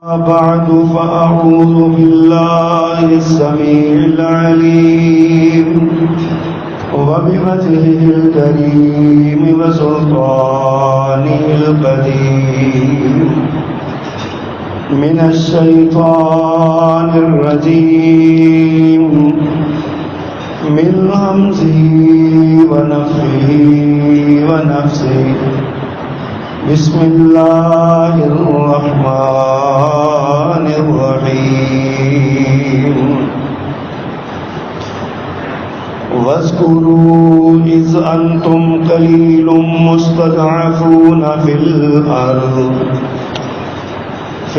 بعد فأعوذ بالله السميع العليم وبوجهه الكريم وسلطانه القديم من الشيطان الرجيم من همزه ونفخه ونفسه بسم الله الرحمن الرحيم واذكروا إذ أنتم قليل مستضعفون في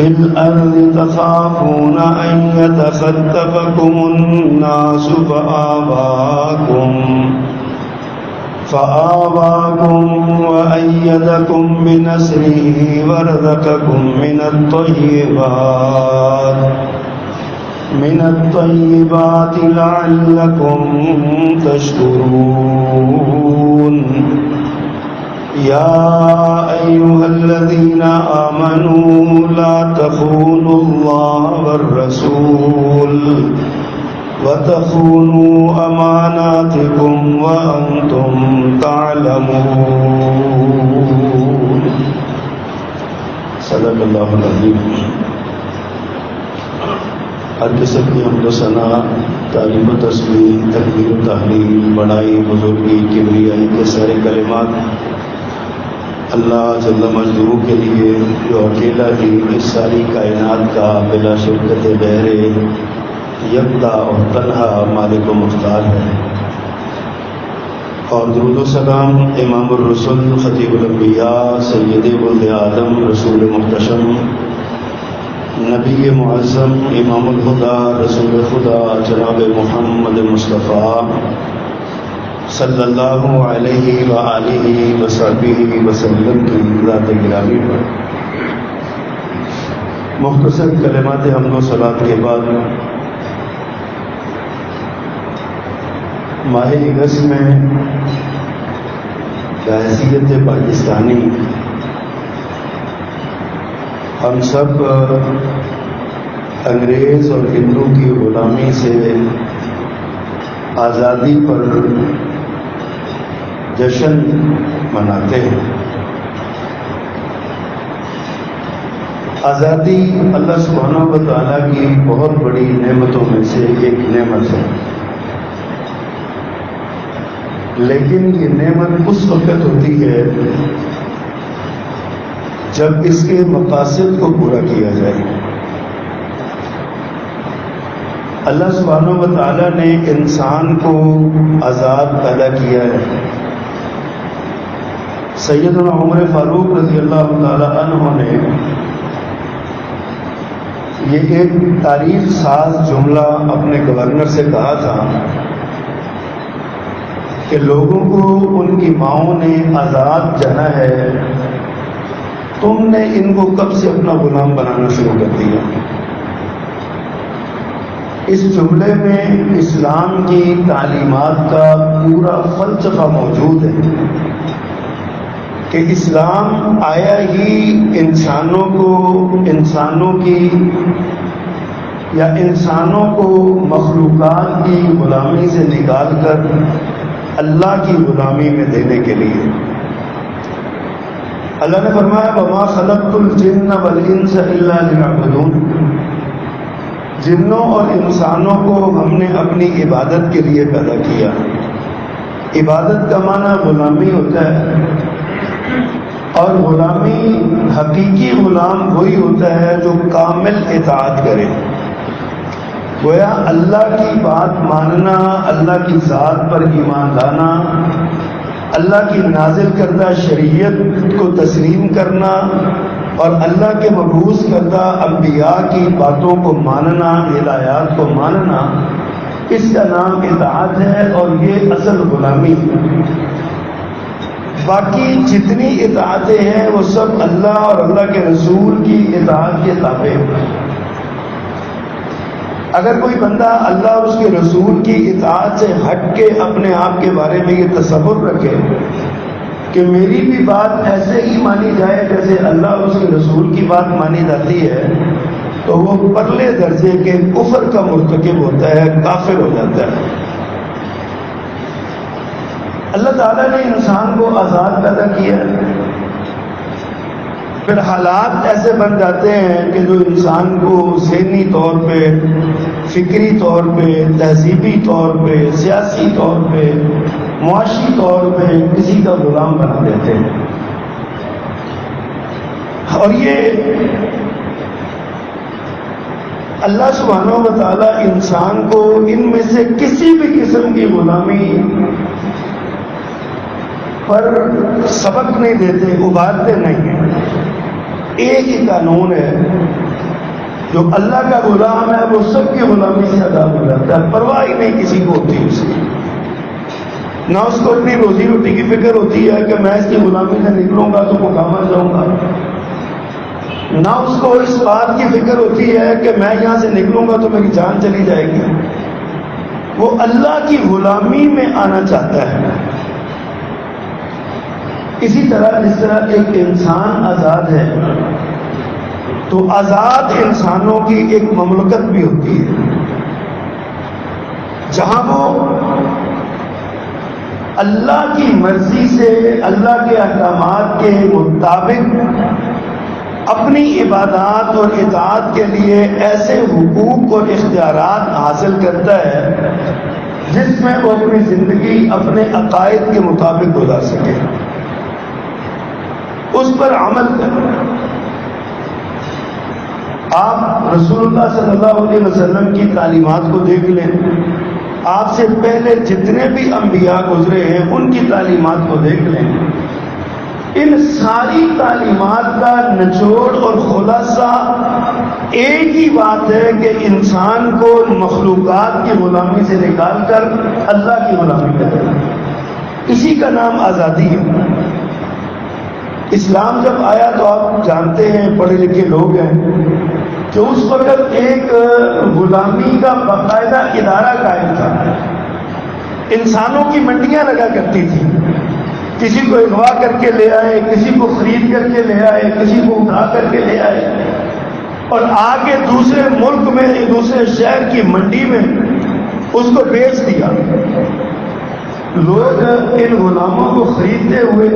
الأرض تخافون أن يتخطفكم الناس فآواكم وأيدكم بنصره ورزقكم من الطيبات لعلكم تشكرون يا أيها الذين آمنوا لا تخونوا الله والرسول وتخونوا أماناتكم وأنتم تعلمون صدق اللہ العظیم. ہر قسم کی حمد و ثنا، تعلیم و تسبیح، تکبیر و تحلیل، بڑائی، بزرگی، کبریائی کے سارے کلمات اللہ جل مجدہ کے لیے، جو اکیلا ہی اس ساری کائنات کا بلا شرکت غیر یکتا اور تنہا مالک و مختار ہے. اور درود و سلام امام الرسل خطیب الانبیاء سید ولد آدم رسول محتشم نبی معظم امام الہدیٰ رسول خدا جناب محمد مصطفیٰ صلی اللہ علیہ وآلہ وصحبہ وسلم کی ذات گرامی پر مختصر کلمات حمد و صلات کے بعد ماہ اگست میں بحیثیت پاکستانی ہم سب انگریز اور ہندو کی غلامی سے آزادی پر جشن مناتے ہیں. آزادی اللہ سبحانہ و تعالیٰ کی بہت بڑی نعمتوں میں سے ایک نعمت ہے، لیکن یہ نعمت اس وقت ہوتی ہے جب اس کے مقاصد کو پورا کیا جائے. اللہ سبحانہ و تعالیٰ نے انسان کو آزاد پیدا کیا ہے. سیدنا عمر فاروق رضی اللہ تعالیٰ عنہ نے یہ ایک تاریخ ساز جملہ اپنے گورنر سے کہا تھا کہ لوگوں کو ان کی ماؤں نے آزاد جانا ہے، تم نے ان کو کب سے اپنا غلام بنانا شروع کر دیا. اس جملے میں اسلام کی تعلیمات کا پورا فلسفہ موجود ہے کہ اسلام آیا ہی انسانوں کو مخلوقات کی غلامی سے نکال کر اللہ کی غلامی میں دینے کے لیے. اللہ نے فرمایا وَمَا خَلَقْتُ الْجِنَّ وَالْإِنسَ إِلَّا لِيَعْبُدُونَ. جنوں اور انسانوں کو ہم نے اپنی عبادت کے لیے پیدا کیا. عبادت کا معنی غلامی ہوتا ہے، اور غلامی حقیقی غلام وہی ہوتا ہے جو کامل اطاعت کرے. گویا اللہ کی بات ماننا، اللہ کی ذات پر ایمان لانا، اللہ کی نازل کردہ شریعت کو تسلیم کرنا اور اللہ کے مبعوث کردہ انبیاء کی باتوں کو ماننا، ہدایات کو ماننا، اس کا نام اطاعت ہے اور یہ اصل غلامی ہے. باقی جتنی اطاعتیں ہیں وہ سب اللہ اور اللہ کے رسول کی اطاعت کے تابع ہیں. اگر کوئی بندہ اللہ اور اس کے رسول کی اطاعت سے ہٹ کے اپنے آپ کے بارے میں یہ تصور رکھے کہ میری بھی بات ایسے ہی مانی جائے جیسے اللہ اور اس کے رسول کی بات مانی جاتی ہے، تو وہ پرلے درجے کے کفر کا مرتکب ہوتا ہے، کافر ہو جاتا ہے۔ اللہ تعالیٰ نے انسان کو آزاد پیدا کیا، پھر حالات ایسے بن جاتے ہیں کہ جو انسان کو ذہنی طور پہ، فکری طور پہ، تہذیبی طور پہ، سیاسی طور پہ، معاشی طور پہ کسی کا غلام بنا دیتے ہیں۔ اور یہ اللہ سبحانہ و تعالیٰ انسان کو ان میں سے کسی بھی قسم کی غلامی پر سبق نہیں دیتے، ابھارتے نہیں ہیں۔ ایک ہی قانون ہے، جو اللہ کا غلام ہے وہ سب کی غلامی سے آزاد ہو جاتا ہے، پرواہ ہی نہیں کسی کو ہوتی اس کی، نہ اس کو اپنی روزی روٹی کی فکر ہوتی ہے کہ میں اس کی غلامی سے نکلوں گا تو مقامہ جاؤں گا، نہ اس کو اس بات کی فکر ہوتی ہے کہ میں یہاں سے نکلوں گا تو میری جان چلی جائے گی۔ وہ اللہ کی غلامی میں آنا چاہتا ہے۔ اسی طرح جس طرح ایک انسان آزاد ہے تو آزاد انسانوں کی ایک مملکت بھی ہوتی ہے، جہاں وہ اللہ کی مرضی سے، اللہ کے احکامات کے مطابق اپنی عبادات اور اطاعت کے لیے ایسے حقوق اور اختیارات حاصل کرتا ہے جس میں وہ اپنی زندگی اپنے عقائد کے مطابق گزار سکے، اس پر عمل کریں۔ آپ رسول اللہ صلی اللہ علیہ وسلم کی تعلیمات کو دیکھ لیں، آپ سے پہلے جتنے بھی انبیاء گزرے ہیں ان کی تعلیمات کو دیکھ لیں، ان ساری تعلیمات کا نچوڑ اور خلاصہ ایک ہی بات ہے کہ انسان کو مخلوقات کی غلامی سے نکال کر اللہ کی غلامی کرنا، اسی کا نام آزادی ہے۔ اسلام جب آیا تو آپ جانتے ہیں، پڑھے لکھے لوگ ہیں، کہ اس وقت ایک غلامی کا باقاعدہ ادارہ قائم تھا، انسانوں کی منڈیاں لگا کرتی تھی، کسی کو اغوا کر کے لے آئے، کسی کو خرید کر کے لے آئے، کسی کو اٹھا کر کے لے آئے اور آگے دوسرے ملک میں، دوسرے شہر کی منڈی میں اس کو بیچ دیا۔ لوگ ان غلاموں کو خریدتے ہوئے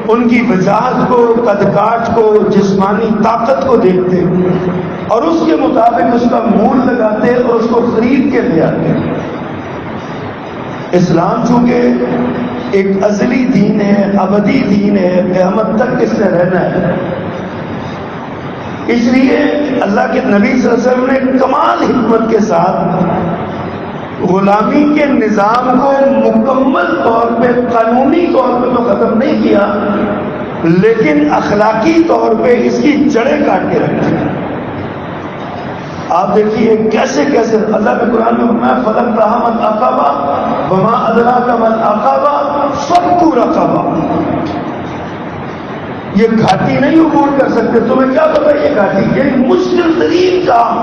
ان کی وجاہت کو، قد کاٹ کو، جسمانی طاقت کو دیکھتے اور اس کے مطابق اس کا مول لگاتے اور اس کو خرید کے لے آتے۔ اسلام چونکہ ایک ازلی دین ہے، ابدی دین ہے، قیامت تک اس سے رہنا ہے، اس لیے اللہ کے نبی صلی اللہ علیہ وسلم نے کمال حکمت کے ساتھ غلامی کے نظام کو مکمل طور پہ، قانونی طور پہ تو ختم نہیں کیا، لیکن اخلاقی طور پہ اس کی جڑیں کاٹ کے رکھی۔ آپ دیکھیے کیسے کیسے اللہ کے قرآن میں فرمایا فَلَقْتَحَمَ الْعَقَبَةَ وَمَا أَدْرَاكَ مَا الْعَقَبَةُ فَكُّ رَقَبَةٍ۔ یہ گھاٹی نہیں عبور کر سکتے، تمہیں کیا پتا یہ گھاٹی، یہ مشکل ترین کام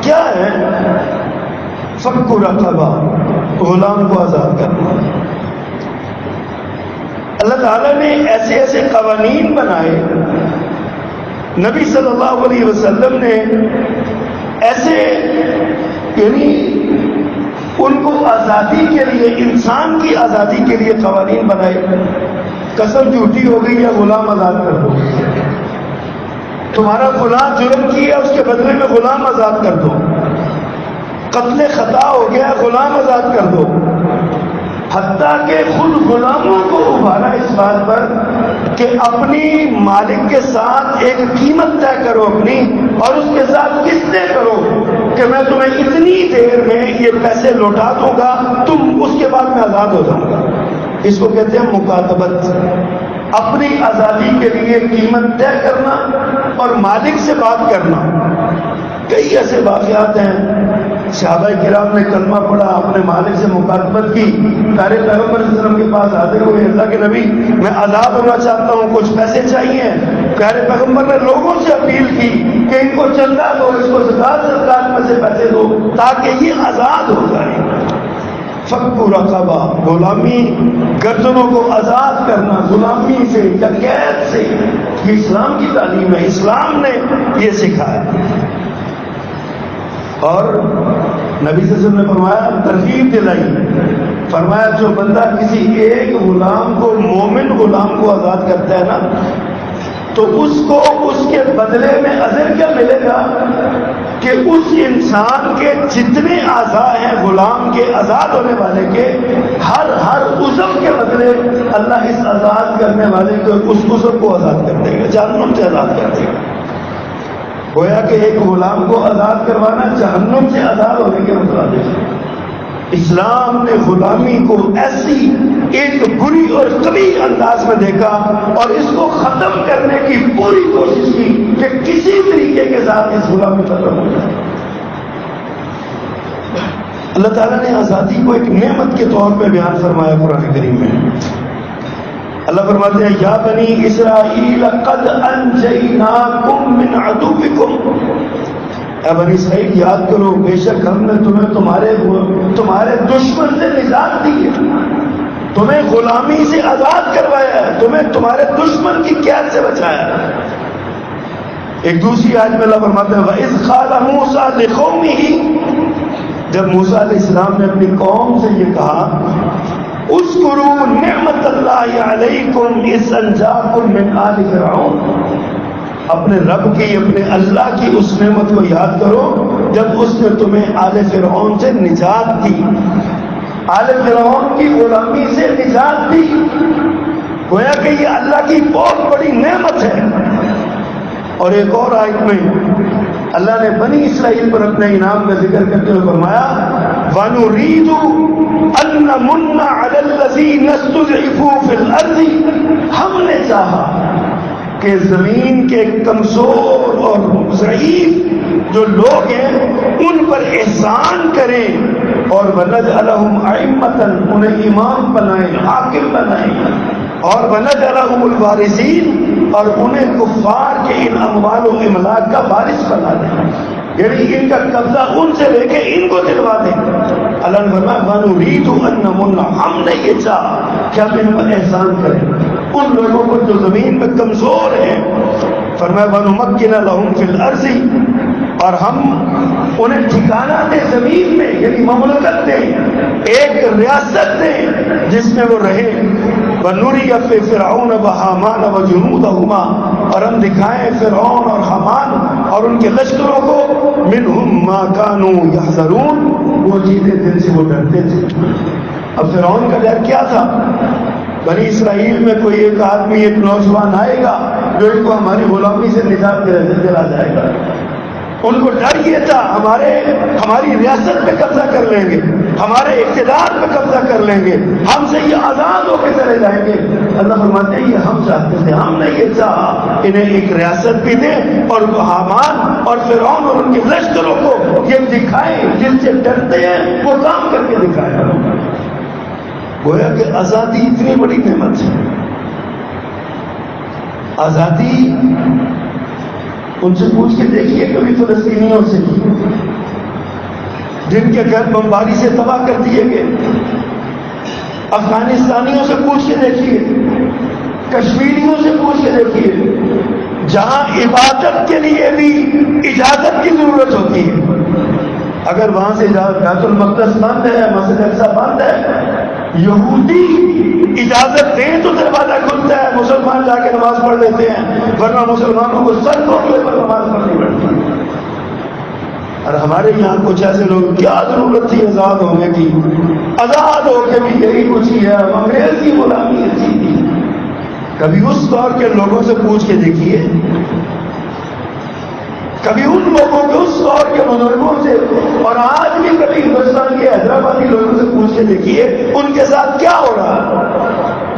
کیا ہے؟ فَكُّ رَقَبَةٍ، غلام کو آزاد کرنا۔ اللہ تعالیٰ نے ایسے ایسے قوانین بنائے، نبی صلی اللہ علیہ وسلم نے ایسے، یعنی ان کو آزادی کے لیے، انسان کی آزادی کے لیے قوانین بنائے۔ قسم جھوٹی ہو گئی یا غلام آزاد کر دو، تمہارا فلاں جرم کیا اس کے بدلے میں غلام آزاد کر دو، قتل خطا ہو گیا غلام آزاد کر دو، حتیٰ کہ خود غلاموں کو ابھارا اس بات پر کہ اپنی مالک کے ساتھ ایک قیمت طے کرو اپنی، اور اس کے ساتھ قسطیں کرو کہ میں تمہیں اتنی دیر میں یہ پیسے لوٹا دوں گا، تم اس کے بعد میں آزاد ہو جاؤں گا۔ اس کو کہتے ہیں مکاتبت، اپنی آزادی کے لیے قیمت طے کرنا اور مالک سے بات کرنا۔ کئی ایسے واقعات ہیں، صحابہ کرام نے کلمہ پڑھا، اپنے مالک سے مکاتبت کی، پیارے پیغمبر صلی اللہ علیہ وسلم کے پاس حاضر ہوئے، اللہ کے نبی میں آزاد ہونا چاہتا ہوں، کچھ پیسے چاہیے۔ پیارے پیغمبر نے لوگوں سے اپیل کی کہ ان کو چندہ دو، اس کو زکات میں سے پیسے دو تاکہ یہ آزاد ہو جائے۔ فَكُّ رَقَبَةٍ، غلامی، گردنوں کو آزاد کرنا غلامی سے یا قید سے، یہ اسلام کی تعلیم ہے، اسلام نے یہ سکھایا۔ اور نبی صلی اللہ علیہ وسلم نے فرمایا، ترغیب دلائی، فرمایا جو بندہ کسی ایک غلام کو، مومن غلام کو آزاد کرتا ہے نا، تو اس کو اس کے بدلے میں اجر کیا ملے گا کہ اس انسان کے جتنے اعضاء ہیں غلام کے آزاد ہونے والے کے، ہر عضو کے بدلے اللہ اس آزاد کرنے والے کو اس عضو کو آزاد کر دے گا، جہنم سے آزاد کر دے گا۔ گویا کہ ایک غلام کو آزاد کروانا جہنم سے آزاد ہونے کے مترادف ہے۔ اسلام نے غلامی کو ایسی ایک بری اور قبیح انداز میں دیکھا اور اس کو ختم کرنے کی پوری کوشش کی کہ کسی طریقے کے ساتھ اس غلامی ختم ہو جائے۔ اللہ تعالیٰ نے آزادی کو ایک نعمت کے طور پہ بیان فرمایا قرآن کریم میں۔ اللہ فرماتے ہیں، یا بنی اسرائیل قد انجیناکم من عدوکم، اے بنی اسرائیل یاد کرو، بے شک ہم نے تمہیں تمہارے دشمن سے نجات دی ہے، تمہیں غلامی سے آزاد کروایا ہے، تمہیں تمہارے دشمن کی قید سے بچایا ہے۔ ایک دوسری آیت میں اللہ فرماتے ہیں، وَإِذْ قَالَ مُوسَىٰ لِقَوْمِهِ، جب موسیٰ علیہ السلام نے اپنی قوم سے یہ کہا، اذکروا نعمت اللہ علیکم اذ انجاکم من آل فرعون، اپنے رب کی، اپنے اللہ کی اس نعمت کو یاد کرو جب اس نے تمہیں آل فرعون سے نجات دی، آل فرعون کی غلامی سے نجات دی۔ گویا کہ یہ اللہ کی بہت بڑی نعمت ہے۔ اور ایک اور آیت میں اللہ نے بنی اسرائیل پر اپنے انعام کا ذکر کرتے ہوئے فرمایا، وَنُرِيدُ أَن نَّمُنَّ عَلَى الَّذِينَ اسْتُضْعِفُوا فِي الْأَرْضِ، ہم نے چاہا کہ زمین کے کمزور اور ضعیف جو لوگ ہیں ان پر احسان کریں، اور وَنَجْعَلَهُمْ أَئِمَّةً، انہیں امام بنائیں، حاکم بنائیں، اور وَنَجْعَلَهُمُ الْوَارِثِينَ، اور انہیں کفار کے ان اموال و املاک کا وارث بنا دیں، یعنی ان کا قبضہ ان سے لے کے ان کو دلوا دیں۔ اللہ نے فرمایا وَنُرِيدُ أَن نَّمُنَّ، ہم نے یہ چاہا کہ ہم ان پر احسان کریں، ان لوگوں کو جو زمین میں کمزور ہیں۔ فرمایا وَنُمَكِّنَ لَهُمْ فِي الْأَرْضِ، اور ہم انہیں ٹھکانہ دیں زمین میں، یعنی مملکت دیں، ایک ریاست دیں جس میں وہ رہیں۔ وَنُرِيَ فِرْعَوْنَ وَحَامَانَ وَجُنُودَهُمَا، اور ہم دکھائیں فرعون اور حامان اور ان کے لشکروں کو، مِنْهُمْ مَا كَانُوا يَحْذَرُونَ، وہ چیزیں جن سے وہ ڈرتے تھے۔ اب فرعون کا ڈر کیا تھا؟ بنی اسرائیل میں کوئی ایک آدمی، ایک نوجوان آئے گا جو ان کو ہماری غلامی سے نجات دلا جائے گا۔ ان کو ڈر یہ تھا ہماری ریاست پہ قبضہ کر لیں گے، ہمارے اقتدار پہ قبضہ کر لیں گے، ہم سے یہ آزاد ہو کے چلے جائیں گے۔ اللہ فرماتے ہیں یہ ہم چاہتے تھے، ہم نے یہ چاہا انہیں ایک ریاست بھی دیں اور حامان اور فرعون اور ان کے لشکروں کو یہ دکھائیں جن سے ڈرتے ہیں وہ کام کر کے دکھائیں۔ گویا کہ آزادی اتنی بڑی نعمت ہے۔ آزادی ان سے پوچھ کے دیکھیے کبھی فلسطینیوں سے جن کے گھر بمباری سے تباہ کر دیے گئے، افغانستانیوں سے پوچھ کے دیکھیے، کشمیریوں سے پوچھ کے دیکھیے، جہاں عبادت کے لیے بھی اجازت کی ضرورت ہوتی ہے، اگر وہاں سے بیت المقدس بند ہے، مسجد اقصی بند ہے، یہودی اجازت دیں تو دروازہ کھلتا ہے، مسلمان جا کے نماز پڑھ لیتے ہیں، ورنہ مسلمانوں کو سر ٹوٹنے پر نماز پڑھنی پڑتی ہے۔ اور ہمارے یہاں کچھ ایسے لوگ، کیا ضرورت تھی آزاد ہونے کی، آزاد ہو کے بھی یہی کچھ ہی ہے، انگریز کی غلامی اچھی تھی۔ کبھی اس دور کے لوگوں سے پوچھ کے دیکھیے، کبھی ان لوگوں کے اس دور کے بزرگوں سے، اور آج بھی کبھی ہندوستان کے حیدرآبادی لوگوں سے پوچھ کے دیکھیے ان کے ساتھ کیا ہو رہا ہے۔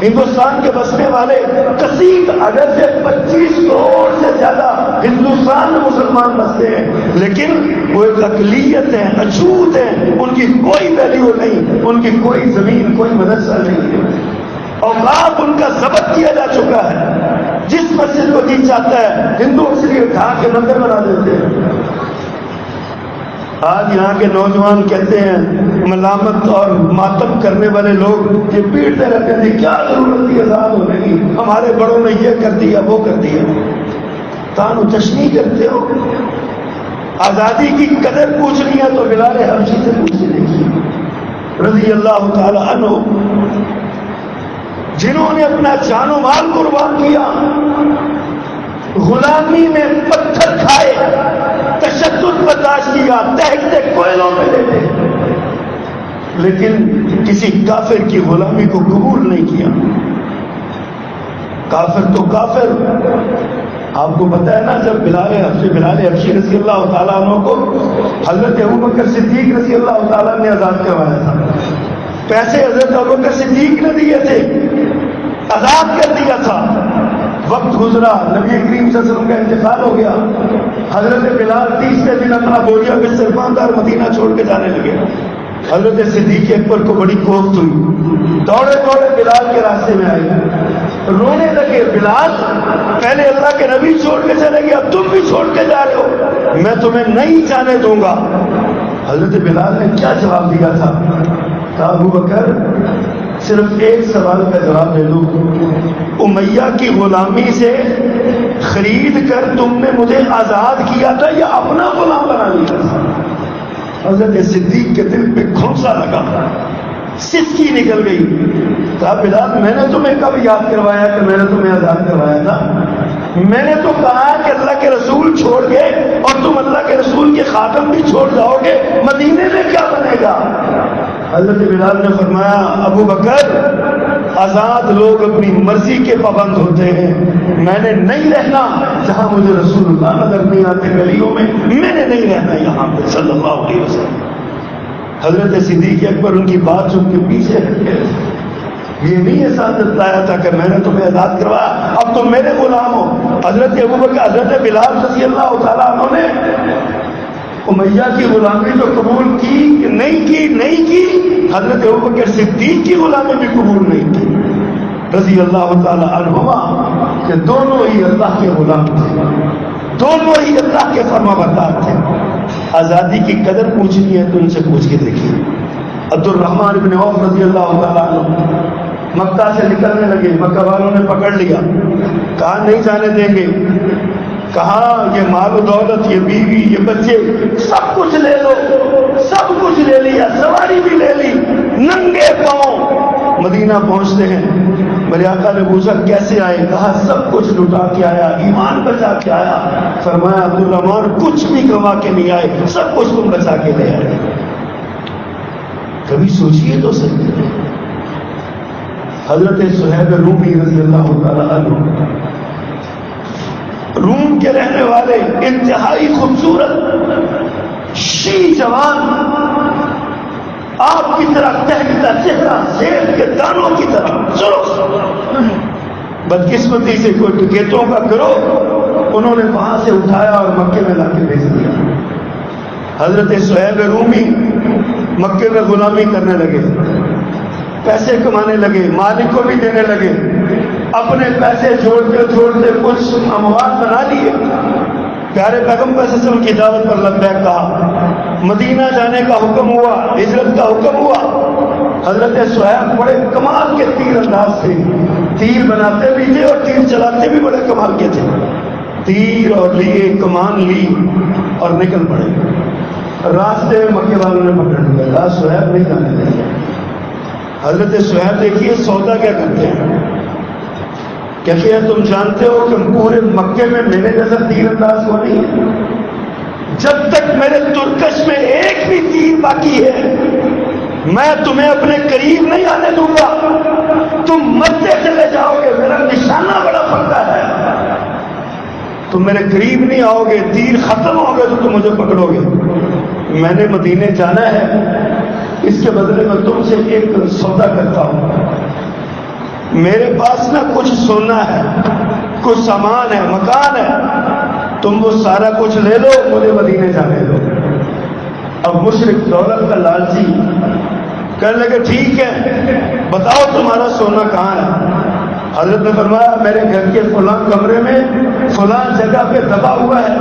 ہندوستان کے بسنے والے کثیر عدد سے 25 کروڑ سے زیادہ ہندوستان میں مسلمان بستے ہیں، لیکن وہ ایک اقلیت ہیں، اچھوت ہیں، ان کی کوئی ویلیو نہیں، ان کی کوئی زمین، کوئی مدرسہ نہیں ہے، اوقاف ان کا ضبط کیا جا چکا ہے۔ جس مسجد کو جی چاہتا ہے ہندو اس لیے اٹھا کے مندر بنا دیتے ہیں۔ آج یہاں کے نوجوان کہتے ہیں، ملامت اور ماتم کرنے والے لوگ یہ پیٹتے رہتے ہیں، کیا ضرورت تھی آزاد ہونے کی، ہمارے بڑوں نے یہ کر دیا وہ کر دیا، تان و تشنیع کرتے ہو۔ آزادی کی قدر پوچھنی ہے تو بلال حبشی سے پوچھ لیجیے رضی اللہ تعالی عنہ، جنہوں نے اپنا جان و مال قربان کیا، غلامی میں پتھر کھائے، تشدد برداشت کیا، تہتے کوئلوں میں لیتے، لیکن کسی کافر کی غلامی کو قبول نہیں کیا۔ کافر تو کافر، آپ کو پتا ہے نا، جب بلال حبشی رضی اللہ تعالیٰ عنہ کو حضرت ابوبکر صدیق رضی اللہ تعالیٰ نے آزاد کروایا تھا، پیسے حضرت ابوبکر صدیق نے دیے تھے، آزاد کر دیا تھا، وقت گزرا، نبی کریم صلی اللہ علیہ وسلم کا انتقال ہو گیا، حضرت بلال 30ویں دن اپنا بوریا بستر باندھا اور مدینہ چھوڑ کے جانے لگے۔ حضرت صدیق اکبر کو بڑی کوفت ہوئی، دوڑے دوڑے بلال کے راستے میں آئے، رونے لگے، بلال پہلے اللہ کے نبی چھوڑ کے چلے گیا، تم بھی چھوڑ کے جا رہے ہو، میں تمہیں نہیں جانے دوں گا۔ حضرت بلال نے کیا جواب دیا تھا؟ کہا ابو بکر صرف ایک سوال کا جواب دے دو، امیہ کی غلامی سے خرید کر تم نے مجھے آزاد کیا تھا یا اپنا غلام بنا لیا تھا؟ حضرت صدیق کے دل پہ کھونسا لگا، سسکی نکل گئی۔ کہا بلال میں نے تمہیں کب یاد کروایا کہ میں نے تمہیں آزاد کروایا تھا؟ میں نے تو کہا کہ اللہ کے رسول چھوڑ گئے اور تم اللہ کے رسول کے خاتم بھی چھوڑ جاؤ گے، مدینے میں کیا بنے گا؟ حضرت بلال نے فرمایا ابو بکر آزاد لوگ اپنی مرضی کے پابند ہوتے ہیں، میں نے نہیں رہنا جہاں مجھے رسول اللہ نظر نہیں آتے گلیوں میں، میں نے نہیں رہنا یہاں پہ صلی اللہ علیہ وسلم۔ حضرت صدیق اکبر ان کی بات سن کے پیچھے ہٹ گئے، یہ نہیں احساس جتلایا تھا کہ میں نے تمہیں آزاد کروایا، اب تم میرے غلام ہو۔ حضرت ابوبکر حضرت بلال رضی اللہ تعالیٰ عنہ نے امیہ کی غلامی تو قبول کی کہ نہیں کی، حضرت ابوبکر صدیق کی غلامی بھی قبول نہیں کی رضی اللہ تعالیٰ عنہما، کہ دونوں ہی اللہ کے غلام تھے، دونوں ہی اللہ کے فرما بردار تھے۔ آزادی کی قدر پوچھنی ہے تو ان سے پوچھ کے دیکھیے۔ عبد الرحمن بن عوف رضی اللہ تعالیٰ عنہ مکہ سے نکلنے لگے، مکہ والوں نے پکڑ لیا، کہا نہیں جانے دیں گے، کہا یہ مال و دولت، یہ بیوی، یہ بچے، سب کچھ لے لو، سب کچھ لے لیا، سواری بھی لے لی، ننگے پاؤں مدینہ پہنچتے ہیں۔ میرے آقا نے پوچھا کیسے آئے؟ کہا سب کچھ لٹا کے آیا، ایمان بچا کے آیا۔ فرمایا عبد الرحمن کچھ بھی گنوا کے نہیں آئے، سب کچھ تم بچا کے لے آئے۔ کبھی سوچئے تو صحیح۔ حضرت صہیب رومی رضی اللہ تعالیٰ عنہ، روم کے رہنے والے، انتہائی خوبصورت شی جوان، آپ کی طرح تہتا چہرہ، سیب کے دانوں کی طرح سرخ، بدقسمتی سے کوئی ڈکیتوں کا گروہ انہوں نے وہاں سے اٹھایا اور مکے میں لا کے بھیج دیا۔ حضرت صہیب رومی مکے میں غلامی کرنے لگے، پیسے کمانے لگے، مالک کو بھی دینے لگے، اپنے پیسے جوڑتے کچھ اموال بنا لیے۔ پیارے پیغمبر صلی اللہ علیہ وسلم کی دعوت پر لبیک کہا، مدینہ جانے کا حکم ہوا، ہجرت کا حکم ہوا۔ حضرت صہیب بڑے کمال کے تیر انداز تھے، تیر بناتے بھی تھے اور تیر چلاتے بھی بڑے کمال کے تھے۔ تیر اور لیے، کمان لی اور نکل پڑے۔ راستے میں مکے والوں نے پکڑ لیا، کہا صہیب نہیں جانے دیں گے۔ حضرت صہیب دیکھیے سودا کیا کرتے ہیں، کہتے ہیں تم جانتے ہو کہ پورے مکے میں میرے جیسا تیر انداز کو نہیں ہے، جب تک میرے ترکش میں ایک بھی تیر باقی ہے میں تمہیں اپنے قریب نہیں آنے دوں گا، تم مرتے چلے جاؤ گے، میرا نشانہ بڑا پکا ہے، تم میرے قریب نہیں آؤ گے، تیر ختم ہو گئے تو تم مجھے پکڑو گے۔ میں نے مدینے جانا ہے، اس کے بدلے میں تم سے ایک سودا کرتا ہوں، میرے پاس نا کچھ سونا ہے، کچھ سامان ہے، مکان ہے، تم وہ سارا کچھ لے لو، مجھے مدینے جانے دو۔ اب مشرک دولت کا لالچی کہنے لگے ٹھیک ہے بتاؤ تمہارا سونا کہاں ہے؟ حضرت نے فرمایا میرے گھر کے فلاں کمرے میں فلاں جگہ پہ دبا ہوا ہے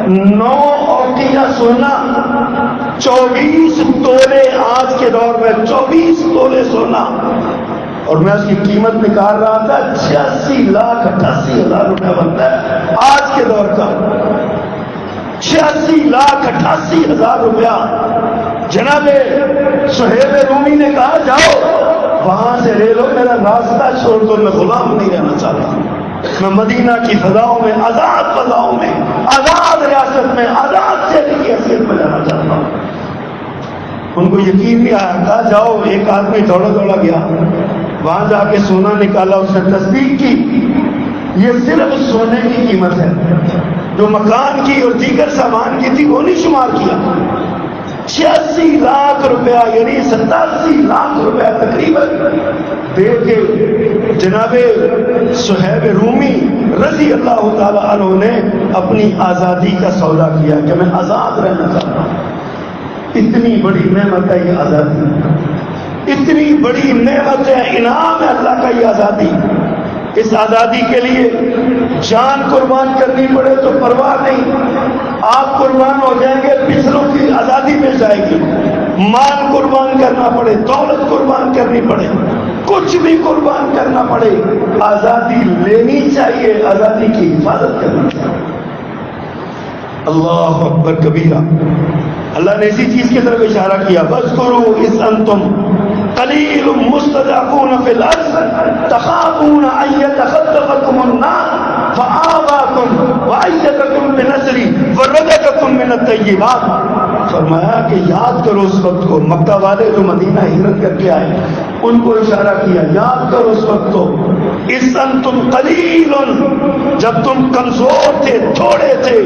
9 اوقیہ سونا، 24 تولے، آج کے دور میں 24 تولے سونا، اور میں اس کی قیمت نکال رہا تھا 86,88,000 روپے بنتا ہے آج کے دور کا۔ 86,88,000 روپیہ جناب صہیب رومی نے کہا جاؤ وہاں سے لے لو، میرا راستہ چھوڑ دو، میں غلام نہیں رہنا چاہتا، میں مدینہ کی فضاؤں میں، آزاد فضاؤں میں، آزاد ریاست میں، آزاد شہری کی حیثیت میں جانا چاہتا ہوں۔ ان کو یقین نہیں آیا، کہا جاؤ۔ ایک آدمی دوڑا گیا، وہاں جا کے سونا نکالا، اس نے تصدیق کی یہ صرف سونے کی قیمت ہے، جو مکان کی اور دیگر سامان کی تھی وہ نہیں شمار کیا۔ 86 لاکھ روپیہ یعنی 87 لاکھ روپیہ تقریباً دے کے جناب صہیب رومی رضی اللہ تعالی عنہ نے اپنی آزادی کا سودا کیا کہ میں آزاد رہنا چاہتا ہوں۔ اتنی بڑی نعمت ہے یہ آزادی، اتنی بڑی نعمت ہے، انعام ہے اللہ کا یہ آزادی۔ اس آزادی کے لیے جان قربان کرنی پڑے تو پرواہ نہیں، آپ قربان ہو جائیں گے، پچھلوں کی آزادی مل جائے گی۔ مال قربان کرنا پڑے، دولت قربان کرنی پڑے، کچھ بھی قربان کرنا پڑے، آزادی لینی چاہیے، آزادی کی حفاظت کرنی چاہیے۔ اللہ اکبر کبیرہ۔ اللہ نے اسی چیز کی طرف اشارہ کیا، وَاذْكُرُوا إِذْ أَنْتُمْ قَلِيلٌ مُسْتَضْعَفُونَ فِي الْأَرْضِ تَخَافُونَ أَن يَتَخَطَّفَكُمُ النَّاسُ فَآوَاكُمْ وَأَيَّدَكُمْ بِنَصْرِهِ وَرَزَقَكُمْ مِنَ الطَّيِّبَاتِ۔ فرمایا کہ یاد کرو اس وقت کو، مکہ والے جو مدینہ ہجرت کر کے آئے ان کو اشارہ کیا، یاد کرو اس وقت کو، اِذْ أَنْتُمْ قَلِيلٌ، جب تم کمزور تھے، تھوڑے تھے،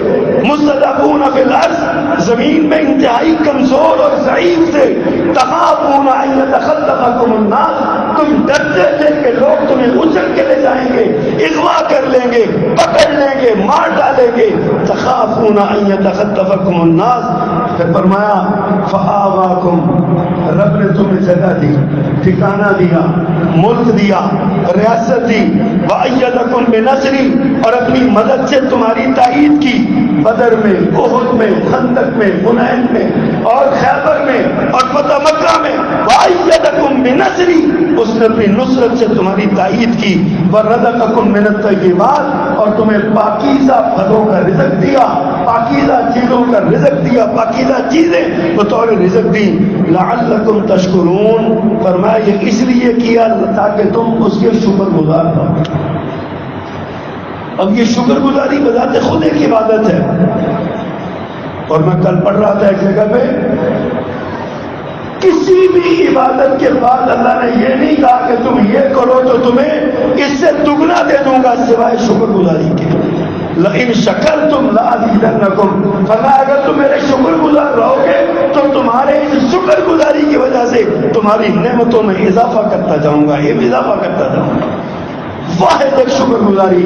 مُسْتَضْعَفُونَ فِي الْأَرْضِ، زمین میں انتہائی کمزور اور ضعیف تھے، تخافون ان یتخطفکم الناس، تم ڈرتے تھے کہ لوگ تمہیں اچک کے لے جائیں گے، اغوا کر لیں گے، پکڑ لیں گے، مار ڈالیں گے، تخافون ان یتخطفکم الناس۔ پھر فرمایا فآواکم، رب نے تمہیں جگہ دی، ٹھکانہ دیا، ملک دیا، ریاست دی، وأیدکم بنصری، اور اپنی مدد سے تمہاری تائید کی، بدر میں، احد میں، خندق میں، حنین میں اور خیبر میں اور فتح مکہ میں، وأیدکم بنصری، اس نے اپنی نصرت سے تمہاری تائید کی، ورزقکم من الطیبات، اور تمہیں پاکیزہ پھلوں کا رزق دیا، پاکیزہ چیزوں کا رزق دیا، پاکیزہ چیزیں بطور رزق دی، لعلکم تشکرون، فرمایا یہ اس لیے کیا تاکہ تم اس کے شکر گزار ہو۔ اب یہ شکر گزاری بذات خود ایک عبادت ہے، اور میں کل پڑھ رہا تھا ایک جگہ پہ، کسی بھی عبادت کے بعد اللہ نے یہ نہیں کہا کہ تم یہ کرو تو تمہیں اس سے دگنا دے دوں گا سوائے شکر گزاری کے۔ لئن شکرتم لأزیدنکم، فرمایا اگر تم میرے شکر گزار رہو گے تو تمہارے اس شکر گزاری کی وجہ سے تمہاری نعمتوں میں اضافہ کرتا جاؤں گا، اضافہ کرتا جاؤں گا۔ واحد ایک شکر گزاری۔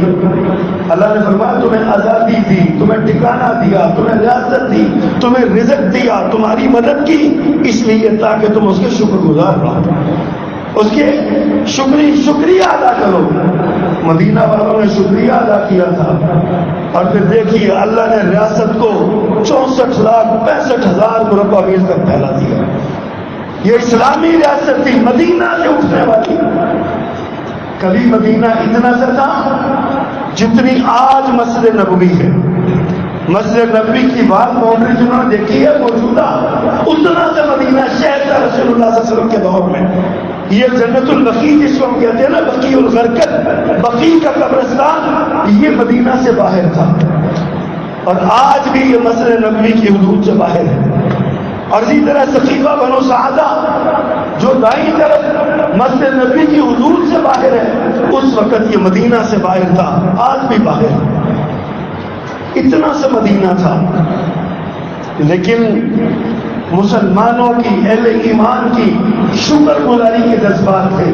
اللہ نے فرمایا تمہیں آزادی دی، تمہیں ٹھکانہ دیا، تمہیں ریاست دی، تمہیں رزق دیا، تمہاری مدد کی، اس لیے تاکہ تم اس کے شکر گزار رہو، اس کے شکریہ ادا کرو۔ مدینہ والوں نے شکریہ ادا کیا تھا، اور پھر دیکھیے اللہ نے ریاست کو 64,65,000 مربع میل تک پھیلا دیا۔ یہ اسلامی ریاست تھی، مدینہ سے اٹھنے والی۔ کبھی مدینہ اتنا سا تھا جتنی آج مسجد نبوی ہے، مسجد نبوی کی بات باؤنڈری جنہوں نے دیکھی ہے موجودہ، اتنا سا مدینہ شہر تھا رسول اللہ صلی اللہ علیہ وسلم کے دور میں۔ یہ جنت البقیع جس کو ہم کہتے ہیں نا، بقیع الغرقد، بقیع کا قبرستان، یہ مدینہ سے باہر تھا، اور آج بھی یہ مسجد نبوی کی حدود سے باہر ہے۔ اور اسی طرح سقیفہ بنو سعدہ جو دائیں طرف مسجد نبوی کی حدود سے باہر ہے، اس وقت یہ مدینہ سے باہر تھا، آج بھی باہر ہے۔ اتنا سا مدینہ تھا، لیکن مسلمانوں کی، اہل ایمان کی شکر گزاری کے جذبات تھے۔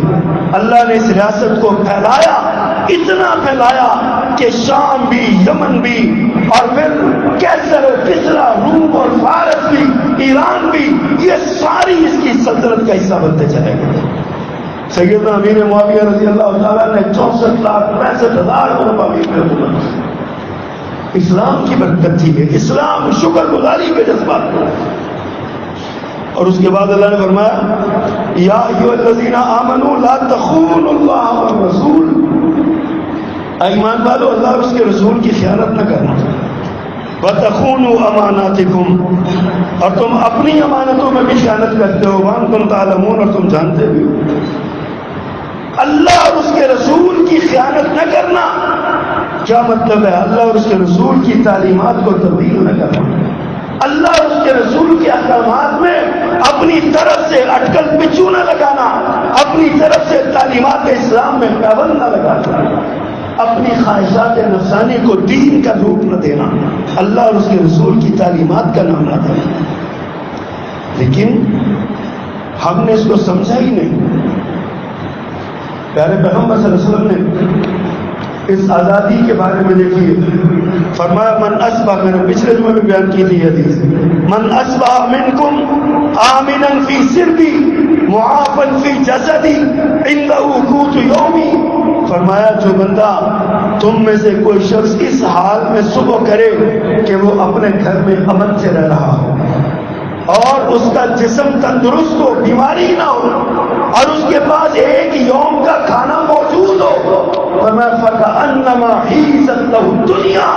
اللہ نے اس ریاست کو پھیلایا، اتنا پھیلایا کہ شام بھی، یمن بھی، اور پھر کیسر، کسرا، روم اور فارس بھی، ایران بھی، یہ ساری اس کی سلطنت کا حصہ بنتے چلے گئے۔ سیدنا امیر معاویہ رضی اللہ تعالیٰ نے 64,65,000 مربع میل میں حکومت کی۔ اسلام کی برکت تھی، اسلام شکر گزاری کے جذبات۔ اور اس کے بعد اللہ نے فرمایا یا ایھا الذین آمنوا لا تخونوا اللہ والرسول، ایمان والو اللہ اور اس کے رسول کی خیانت نہ کرنا۔ وَتَخُونُوا أَمَانَاتِكُمْ، اور تم اپنی امانتوں میں بھی خیانت کرتے ہو، وَأَنْتُمْ تَعْلَمُونَ، اور تم جانتے بھی ہو۔ اللہ اور اس کے رسول کی خیانت نہ کرنا کیا مطلب ہے؟ اللہ اور اس کے رسول کی تعلیمات کو تبدیل نہ کرنا، اللہ اور اس کے رسول کے احکامات میں اپنی طرف سے اٹکل پچو نہ لگانا، اپنی طرف سے تعلیمات اسلام میں پابند نہ لگانا، اپنی خواہشات نفسانی کو دین کا روپ نہ دینا، اللہ اور اس کے رسول کی تعلیمات کا نام نہ دینا۔ لیکن ہم نے اس کو سمجھا ہی نہیں۔ پیارے پیغمبر صلی اللہ علیہ وسلم نے اس آزادی کے بارے میں دیکھیے، فرمایا من اصبح، میں نے پچھلے جمعے میں بیان کی تھی حدیث، من اصبح منکم آمنا فی سربی معافا فی جسدی عنده قوت یومی، فرمایا جو بندہ تم میں سے کوئی شخص اس حال میں صبح کرے کہ وہ اپنے گھر میں امن سے رہ رہا ہو اور اس کا جسم تندرست ہو، بیماری نہ ہو، اور اس کے پاس ایک یوم کا کھانا موجود ہو، فرمایا فَكَأَنَّمَا حِيزَتْ لَهُ الدُّنْيَا،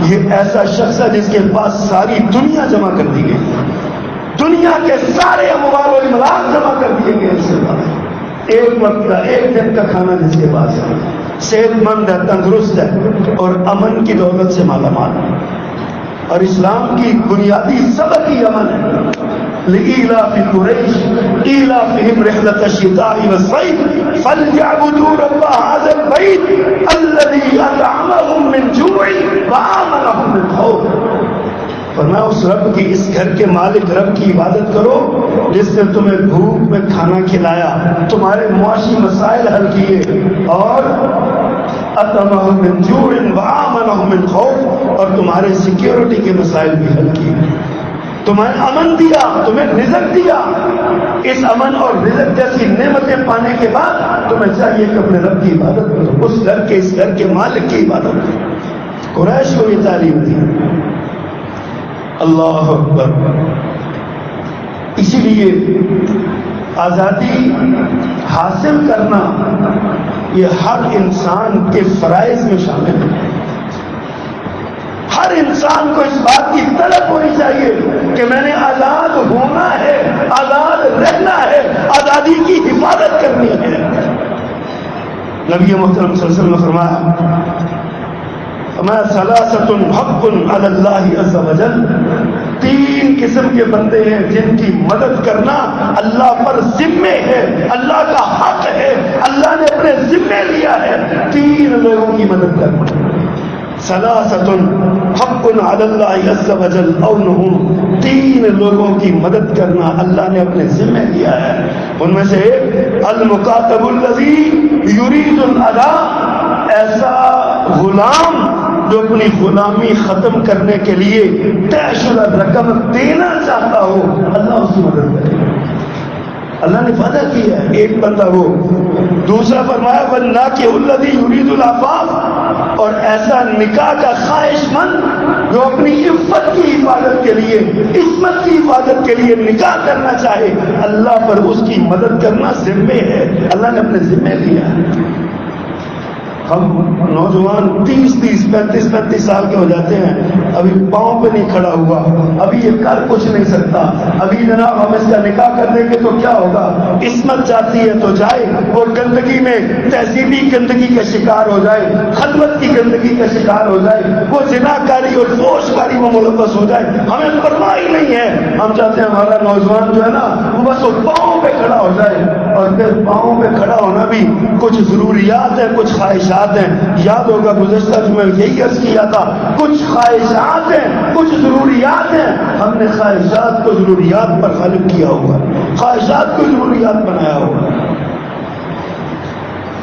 یہ ایسا شخص ہے جس کے پاس ساری دنیا جمع کر دی گئی، دنیا کے سارے اموال و املاک جمع کر دیے گئے اس کے پاس، ایک وقت کا ایک دن کا کھانا جس کے پاس ہے، صحت مند ہے، تندرست ہے اور امن کی دولت سے مالا مال ہے۔ اور اسلام کی بنیادی سبق ہی امن ہے۔ لإيلاف قريش إيلافهم رحلة الشتاء والصيف فليعبدوا رب هذا البيت الذي أطعمهم من جوع وآمنهم من خوف، فرمایا اس رب کی، اس گھر کے مالک رب کی عبادت کرو جس نے تمہیں بھوک میں کھانا کھلایا، تمہارے معاشی مسائل حل کیے، اور اطعمهم من جوع وآمنهم من خوف، اور تمہارے سیکیورٹی کے مسائل بھی حل کیے، تمہیں امن دیا، تمہیں رزق دیا۔ اس امن اور رزق جیسی نعمتیں پانے کے بعد تمہیں چاہیے کہ اپنے رب کی عبادت کرو، اس گھر کے، اس گھر کے مالک کی عبادت کرو۔ قریش کو یہ تعلیم دی۔ اللہ اکبر۔ اسی لیے آزادی حاصل کرنا یہ ہر انسان کے فرائض میں شامل ہے۔ ہر انسان کو اس بات کی طلب ہونی چاہیے کہ میں نے آزاد ہونا ہے، آزاد رہنا ہے، آزادی کی حفاظت کرنی ہے۔ نبی محترم صلی اللہ علیہ وسلم نے فرمایا ثلاثۃ حق علی اللہ عز وجل، تین قسم کے بندے ہیں جن کی مدد کرنا اللہ پر ذمہ ہے، اللہ کا حق ہے، اللہ نے اپنے ذمہ لیا ہے تین لوگوں کی مدد کرنا۔ ثلاثۃ حق علی اللہ عز وجل عونہم، تین لوگوں کی مدد کرنا اللہ نے اپنے ذمہ لیا ہے۔ ان میں سے ایک المکاتب الذی یرید الادا، ایسا غلام جو اپنی غلامی ختم کرنے کے لیے طے شدہ رقم دینا چاہتا ہو، اللہ اس کی مدد کرے۔ اللہ نے وعدہ کیا ہے ایک بندہ وہ۔ دوسرا فرمایا والناکح الذی یرید العفاف، اور ایسا نکاح کا خواہش مند جو اپنی عفت کی حفاظت کے لیے، عصمت کی حفاظت کے لیے نکاح کرنا چاہے، اللہ پر اس کی مدد کرنا ذمہ ہے، اللہ نے اپنے ذمہ لیا ہے۔ ہم نوجوان 35 سال کے ہو جاتے ہیں، ابھی پاؤں پہ نہیں کھڑا ہوا، ابھی یہ کر کچھ نہیں سکتا، ابھی جناب ہم اس کا نکاح کر دیں گے تو کیا ہوگا؟ عصمت چاہتی ہے تو جائے اور گندگی میں، تہذیبی گندگی کا شکار ہو جائے، خلوت کی گندگی کا شکار ہو جائے، وہ زناکاری اور فحش کاری میں ملوث ہو جائے، ہمیں پرواہ ہی نہیں ہے۔ ہم چاہتے ہیں ہمارا نوجوان جو ہے نا وہ بس وہ پاؤں پہ کھڑا ہو جائے، اور پھر پاؤں پہ کھڑا ہونا بھی کچھ ضروریات ہیں، کچھ خواہشات ہیں۔ یاد ہوگا گزشتہ میں یہی عرض کیا تھا، کچھ خواہشات ہیں، کچھ ضروریات ہیں، ہم نے خواہشات کو ضروریات پر غالب کیا ہوا، خواہشات کو ضروریات بنایا ہوا۔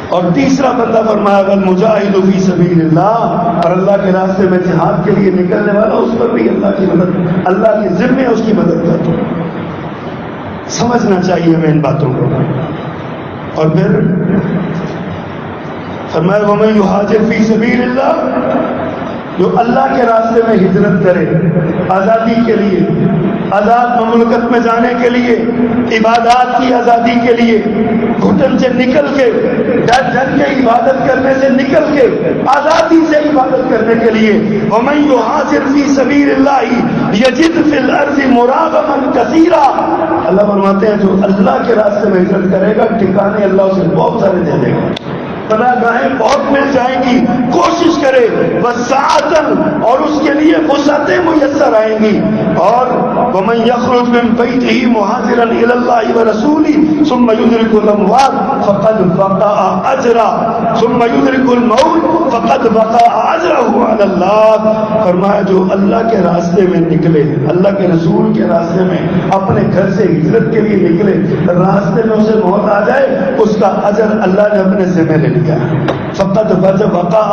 اور تیسرا بندہ فرمایا والمجاہد فی سبیل اللہ، اور اللہ کے راستے میں جہاد کے لیے نکلنے والا، اس پر بھی اللہ کی مدد، اللہ کے ذمہ اس کی مدد کرتا ہوں۔ سمجھنا چاہیے ہمیں ان باتوں کو۔ اور پھر فرمایا وَمَن یُہَاجِرْ فِی سَبِیلِ اللَّهِ، جو اللہ کے راستے میں ہجرت کرے آزادی کے لیے، آزاد مملکت میں جانے کے لیے، عبادات کی آزادی کے لیے گھٹن سے نکل کے، ڈر ڈر کے عبادت کرنے سے نکل کے آزادی سے عبادت کرنے کے لیے وَمَن يُهَاجِرْ فِي سَبِيلِ اللَّهِ يَجِدْ فِي الْأَرْضِ مُرَاغَمًا كَثِيرًا، اللہ فرماتے ہیں جو اللہ کے راستے میں ہجرت کرے گا ٹھکانے اللہ اسے بہت سارے دے دے گا، پناہ گاہیں بہت مل جائیں گی، کوشش کرے وسعتاً، اور اس کے لیے وسعتیں میسر آئیں گی۔ اور ومن یخرج من بیتہ مہاجرا الی اللہ ورسولہ ثم یدرک الاموات فقد وقع اجرا ثم یدرک الموت فقد وقع اجرہ علی اللہ، فرمایا جو اللہ کے راستے میں نکلے، اللہ کے رسول کے راستے میں اپنے گھر سے ہجرت کے لیے نکلے، راستے میں اسے موت آ جائے، اس کا اجر اللہ نے اپنے ذمہ لے لیا، فقد وقع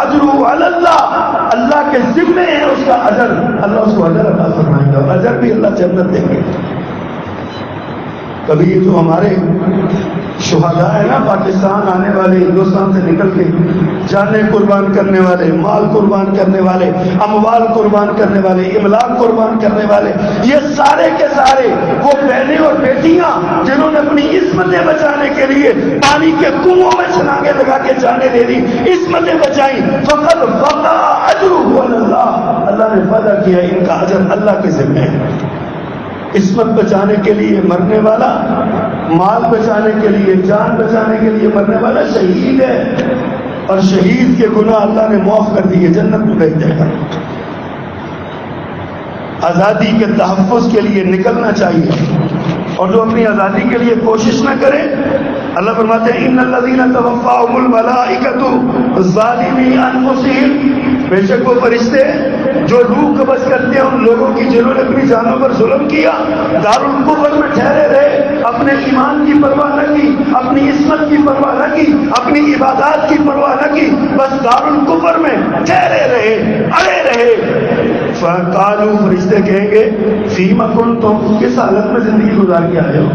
اجرہ علی اللہ، اللہ کے ذمے ہے اس کا اجر، اللہ اس کو اجر عطا فرمائے گا، اجر بھی اللہ جنت دیں گے۔ کبھی یہ جو ہمارے شہداء ہیں نا، پاکستان آنے والے، ہندوستان سے نکل کے جانیں قربان کرنے والے، مال قربان کرنے والے، اموال قربان کرنے والے، املاک قربان کرنے والے، یہ سارے کے سارے وہ بہنیں اور بیٹیاں جنہوں نے اپنی عصمتیں بچانے کے لیے پانی کے کنووں میں چھلانگیں لگا کے جانیں دے دی، عصمتیں بچائیں، فقط وقع اجرہ علی اللہ، اللہ نے وعدہ کیا ان کا اجر اللہ کے ذمہ ہے۔ عصمت بچانے کے لیے مرنے والا، مال بچانے کے لیے، جان بچانے کے لیے مرنے والا شہید ہے، اور شہید کے گناہ اللہ نے معاف کر دیے، جنت میں بھیج دے گا۔ آزادی کے تحفظ کے لیے نکلنا چاہیے، اور جو اپنی آزادی کے لیے کوشش نہ کرے، اللہ فرماتے ہیں ان الذین توفاہم الملائکۃ ظالمی انفسہم، بے شک وہ فرشتے جو روح قبض کرتے ہیں ان لوگوں کی جنہوں نے اپنی جانوں پر ظلم کیا، دارالکفر میں ٹھہرے رہے، اپنے ایمان کی پرواہ نہ کی، اپنی عصمت کی پرواہ نہ کی، اپنی عبادات کی پرواہ نہ کی، بس دارالکفر میں ٹھہرے رہے، اڑے رہے۔ فقالوا، فرشتے کہیں گے فیما کنتم، کس حالت میں زندگی گزار کے آئے ہو؟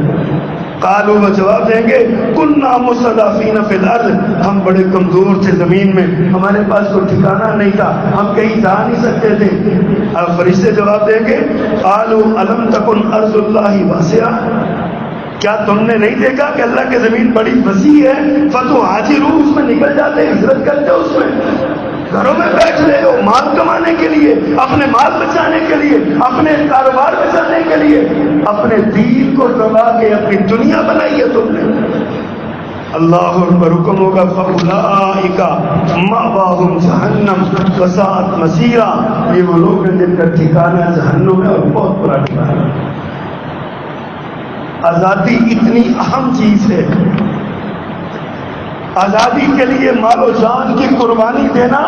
قالوا، وہ جواب دیں گے کننا مستضعفین فی الارض، ہم بڑے کمزور تھے زمین میں، ہمارے پاس کوئی ٹھکانہ نہیں تھا، ہم کہیں جا نہیں سکتے تھے۔ اب فرشتے جواب دیں گے قالوا الم تکن ارض اللہ واسعہ، کیا تم نے نہیں دیکھا کہ اللہ کی زمین بڑی وسیع ہے، فتہاجروا، اس میں نکل جاتے، ہجرت کرتے، اس میں گھروں میں بیٹھ رہے ہو مال کمانے کے لیے، اپنے مال بچانے کے لیے، اپنے کاروبار بچانے کے لیے، اپنے دین کو دبا کے اپنی دنیا بنائی ہے تم نے۔ اللہ پر حکم ہوگا فاولئک مأواہم جہنم وساءت مصیرا، یہ وہ لوگ ہیں جن کا ٹھکانہ جہنم ہے اور بہت برا ٹھکانہ۔ آزادی اتنی اہم چیز ہے، آزادی کے لیے مال و جان کی قربانی دینا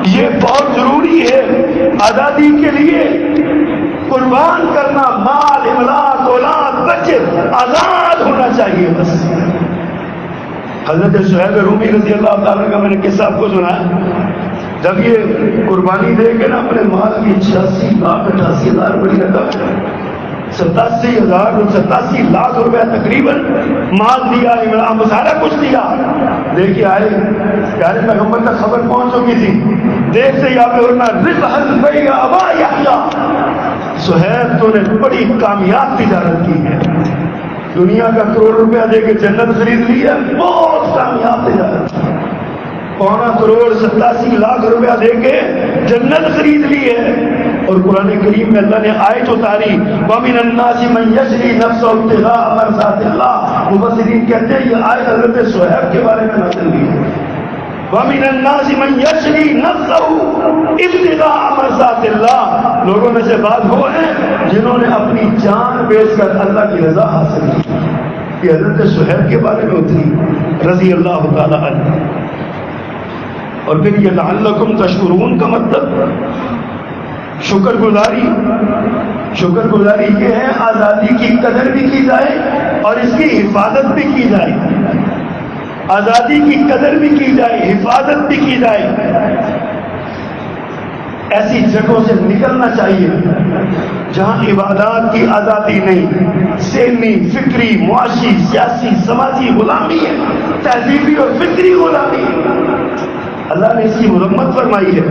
یہ بہت ضروری ہے۔ آزادی کے لیے قربان کرنا، مال، املاک، اولاد، بچے آزاد ہونا چاہیے بس۔ حضرت صہیب رومی رضی اللہ تعالیٰ کا میں نے قصہ آپ کو سنایا، جب یہ قربانی دے کے نا اپنے مال کی 88,000 بڑی رقم، 87 لاکھ روپے تقریباً مال دیا، امام سارا کچھ دیا، دیکھیے آئے پیارے پیغمبر تک خبر پہنچ چکی تھی، دیکھتے ہی آپ نے ربح ابا یحییٰ، صہیب تو نے بڑی کامیاب تجارت کی ہے، دنیا کا کروڑ روپیہ دے کے جنت خرید لی ہے، بہت کامیاب تجارت، 1.25 کروڑ 87 لاکھ روپیہ دے کے جنت خرید لی ہے۔ اور قرآن کریم میں اللہ نے آیت اتاری وَمِنَ النَّاسِ مَن يَشْرِي نَفْسَهُ ابْتِغَاءَ مَرْضَاتِ اللَّهِ، مفسرین کہتے ہیں یہ آیت حضرت صہیب کے بارے میں نازل ہوئی ہے۔ وَمِنَ النَّاسِ مَن يَشْرِي نَفْسَهُ ابْتِغَاءَ مَرْضَاتِ اللَّهِ، لوگوں میں سے بعض وہ ہیں جنہوں نے اپنی جان بیچ کر اللہ کی رضا حاصل کی۔ یہ حضرت صہیب کے بارے میں اتری رضی اللہ تعالی عنہ۔ اور پھر یہ لعلکم تشکرون کا مطلب شکر گزاری یہ ہے آزادی کی قدر بھی کی جائے اور اس کی حفاظت بھی کی جائے، آزادی کی قدر بھی کی جائے، حفاظت بھی کی جائے۔ ایسی جگہوں سے نکلنا چاہیے جہاں عبادات کی آزادی نہیں، ذہنی، فکری، معاشی، سیاسی، سماجی غلامی ہے، تہذیبی اور فکری غلامی ہے۔ اللہ نے اس کی مذمت فرمائی ہے،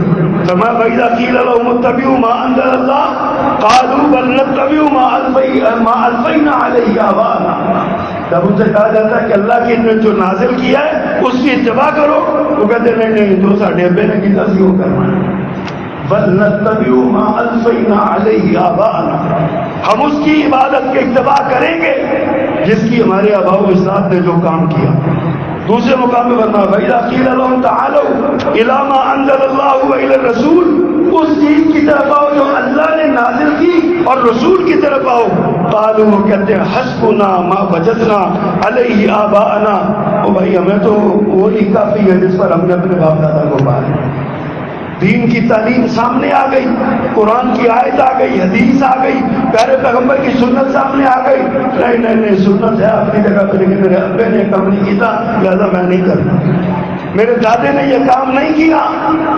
فرمایا وَإِذَا قِيلَ لَهُمُ اتَّبِعُوا مَا أَنزَلَ اللَّهُ قالوا بل نتبع ما الفینا علیہ آباءنا. جب ان سے کہا جاتا ہے کہ اللہ کی نے جو نازل کیا ہے اس کی اتباع کرو، وہ کہتے نہیں نہیں، جو ساڈے ابے نے کیتا سی وہ کرنا ہے. بل نتبع ما الفینا علیہ آباءنا، ہم اس کی عبادت کی اتباع کریں گے جس کی ہمارے آباء و اجداد نے جو کام کیا. دوسرے مقام میں فرمایا فَإِذَا قِيلَ لَهُمْ تَعَالَوْا إِلَىٰ مَا أَنزَلَ اللَّهُ وَإِلَى الرَّسُولِ، اس چیز کی طرف آؤ جو اللہ نے نازل کی اور رسول کی طرف آؤ. قالوا، وہ کہتے ہیں حسبنا ما وجدنا علیہ آباءنا، او بھائی ہمیں تو وہی کافی ہے جس پر ہم نے اپنے باپ دادا کو پایا. دین کی تعلیم سامنے آ گئی، قرآن کی آیت آ گئی، حدیث آ گئی، پیارے پیغمبر کی سنت سامنے آ گئی. نہیں نہیں، سنت ہے اپنی جگہ پہ، لیکن میرے ابے نے کام نہیں کیا لہذا میں نہیں کرتا. میرے دادے نے یہ کام نہیں کیا،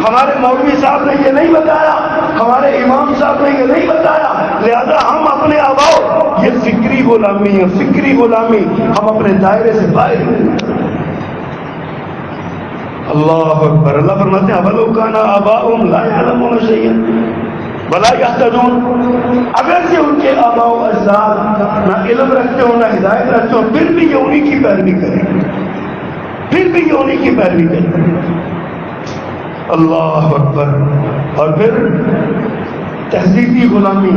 ہمارے مولوی صاحب نے یہ نہیں بتایا، ہمارے امام صاحب نے یہ نہیں بتایا، لہذا ہم اپنے آباؤ. یہ فکری غلامی ہے، فکری غلامی. ہم اپنے دائرے سے باہر ہیں. اللہ اکبر. اللہ فرماتے ہیں اولو کان آباؤہم لا یعلمون شیئا ولا یہتدون، اگر سے ان کے آباء و اجداد نہ علم رکھتے ہو نہ ہدایت رکھتے ہو، پھر بھی یہ انہی کی پیروی کریں، پھر بھی یہ انہی کی پیروی کریں. اللہ اکبر. اور پھر تہذیبی غلامی،